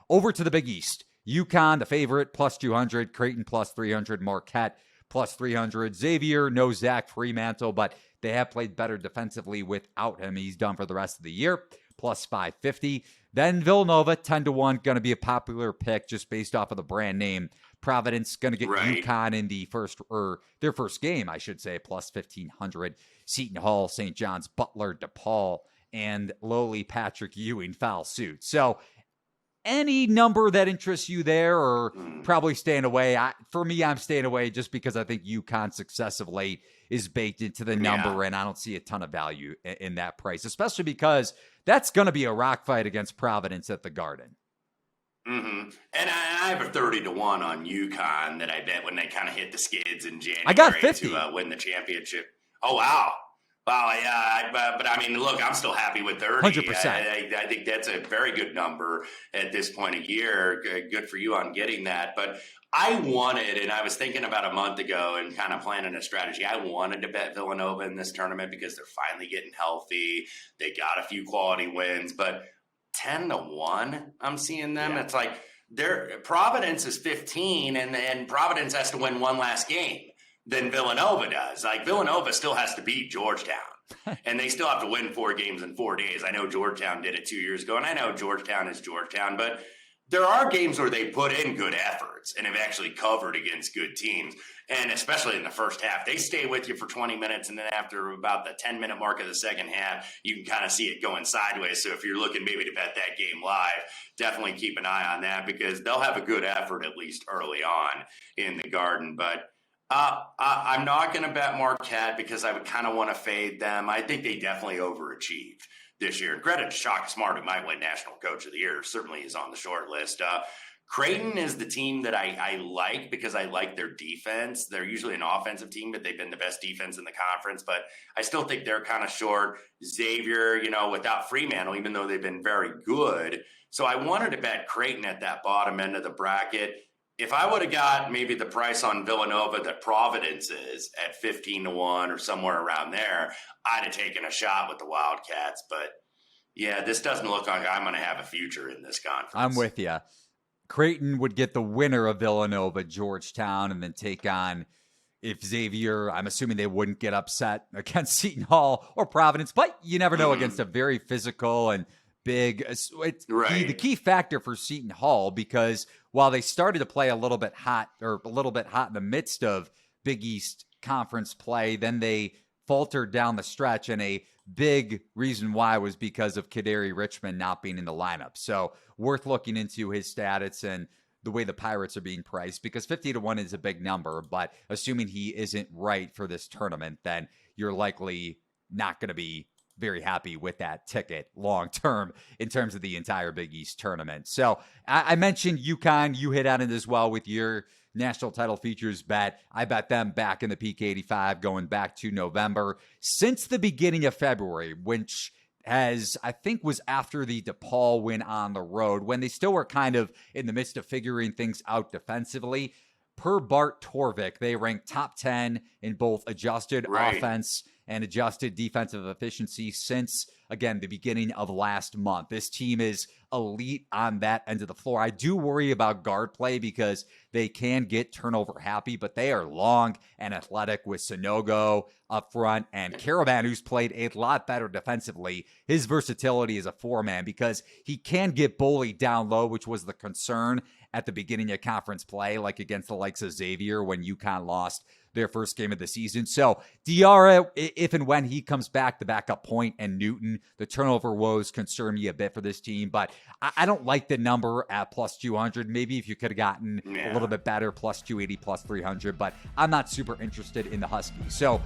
Over to the Big East. UConn, the favorite, plus 200. Creighton, plus 300. Marquette, plus 300. Xavier, no Zach Fremantle, but they have played better defensively without him. He's done for the rest of the year, plus 550. Then Villanova, 10-1, going to be a popular pick just based off of the brand name. Providence going to get UConn in their first game, I should say, plus 1,500. Seton Hall, St. John's, Butler, DePaul, and lowly Patrick Ewing foul suit. So any number that interests you there, or probably staying away? For me, I'm staying away just because I think UConn's success of late is baked into the number, and I don't see a ton of value in that price, especially because that's going to be a rock fight against Providence at the Garden. Mm-hmm. And I have a 30-1 on UConn that I bet when they kind of hit the skids in January, I got 50 to win the championship. Oh, wow. Wow, yeah, but I mean, look, I'm still happy with 30. 100%. I think that's a very good number at this point of year. Good for you on getting that. But I wanted, and I was thinking about a month ago and kind of planning a strategy. I wanted to bet Villanova in this tournament because they're finally getting healthy. They got a few quality wins, but 10-1, I'm seeing them. Yeah. It's like Providence is 15, and Providence has to win one last game than Villanova does. Like, Villanova still has to beat Georgetown, and they still have to win 4 games in 4 days. I know Georgetown did it 2 years ago, and I know Georgetown is Georgetown, but there are games where they put in good efforts and have actually covered against good teams, and especially in the first half. They stay with you for 20 minutes, and then after about the 10-minute mark of the second half, you can kind of see it going sideways. So if you're looking maybe to bet that game live, definitely keep an eye on that because they'll have a good effort at least early on in the Garden. But I'm not going to bet Marquette because I would kind of want to fade them. I think they definitely overachieved this year. And credit to Shaka Smart, who might win National Coach of the Year, certainly is on the short list. Creighton is the team that I like because I like their defense. They're usually an offensive team, but they've been the best defense in the conference. But I still think they're kind of short. Xavier, without Fremantle, even though they've been very good. So I wanted to bet Creighton at that bottom end of the bracket. If I would have got maybe the price on Villanova that Providence is at 15-1 or somewhere around there, I'd have taken a shot with the Wildcats. But, yeah, this doesn't look like I'm going to have a future in this conference. I'm with you. Creighton would get the winner of Villanova, Georgetown, and then take on, if Xavier, I'm assuming they wouldn't get upset against Seton Hall or Providence. But you never know against a very physical and big. It's the key factor for Seton Hall because while they started to play a little bit hot in the midst of Big East Conference play, then they faltered down the stretch, and a big reason why was because of Kadary Richmond not being in the lineup. So worth looking into his status and the way the Pirates are being priced, because 50-1 is a big number, but assuming he isn't right for this tournament, then you're likely not going to be very happy with that ticket long term in terms of the entire Big East tournament. So I mentioned UConn. You hit on it as well with your national title features bet. I bet them back in the peak 85 going back to November. Since the beginning of February, which I think was after the DePaul win on the road, when they still were kind of in the midst of figuring things out defensively, per Bart Torvik, they ranked top 10 in both adjusted offense and adjusted defensive efficiency since, again, the beginning of last month. This team is elite on that end of the floor. I do worry about guard play because they can get turnover happy, but they are long and athletic with Sonogo up front and Caravan, who's played a lot better defensively. His versatility as a 4-man because he can get bullied down low, which was the concern at the beginning of conference play, like against the likes of Xavier when UConn lost their first game of the season. So Diarra, if and when he comes back, the backup point, and Newton, the turnover woes concern me a bit for this team, but I don't like the number at plus 200. Maybe if you could have gotten a little bit better, plus 280, plus 300, but I'm not super interested in the Huskies. So